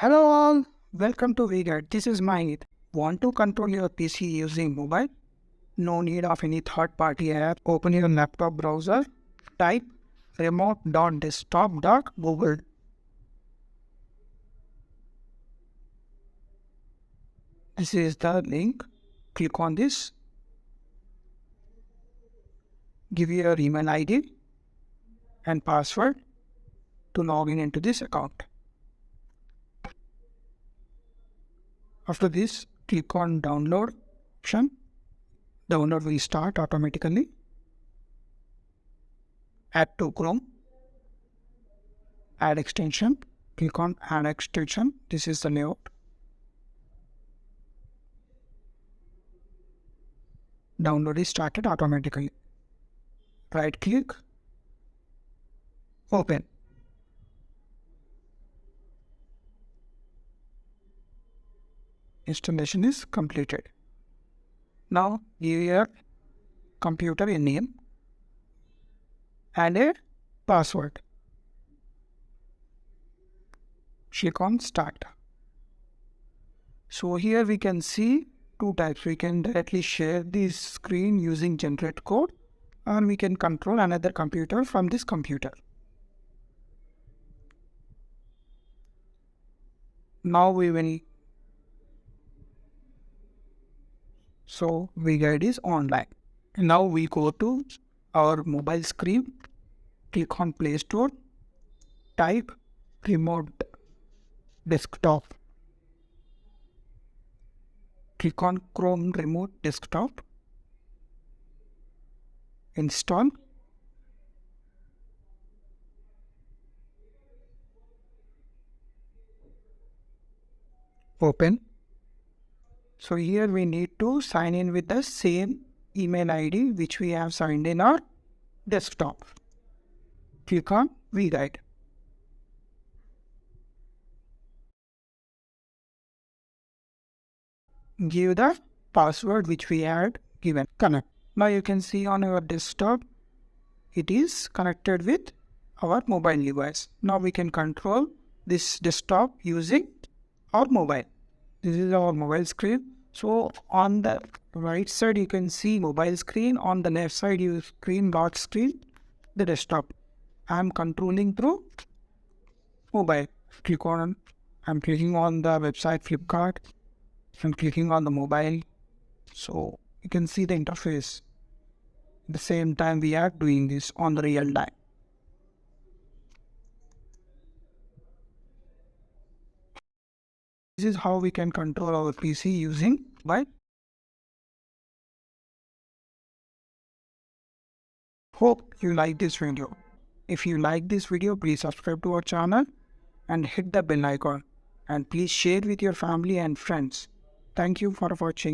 Hello all, welcome to VGuide. This is Mahit. Want to control your PC using mobile? No need of any third-party app. Open your laptop browser. Type remote.desktop.google. This is the link. Click on this. Give your email ID and password to log in into this account. After this, click on download option. Download will start automatically. Add to Chrome. Add extension. Click on add extension. This is the layout. Download is started automatically. Right click. Open. Installation is completed. Now give your computer a name and a password. Click on start. So here we can see two types. We can directly share this screen using generate code, or we can control another computer from this computer. Now we will. So VGuide is online. Now we go to our mobile screen. Click on Play Store. Type remote desktop. Click on Chrome remote desktop. Install. Open. So here we need to sign in with the same email ID which we have signed in our desktop. Click on VGuide. Give the password which we had given. Connect. Now you can see on our desktop it is connected with our mobile device. Now we can control this desktop using our mobile. This is our mobile screen. So on the right side you can see mobile screen. On the left side you screen lock screen, the desktop. I am controlling through mobile. I'm clicking on the website Flipkart. I'm clicking on the mobile. So you can see the interface. At the same time we are doing this on the real time. This is how we can control our PC using mobile. Hope you like this video. If you like this video, please subscribe to our channel and hit the bell icon. And please share with your family and friends. Thank you for watching.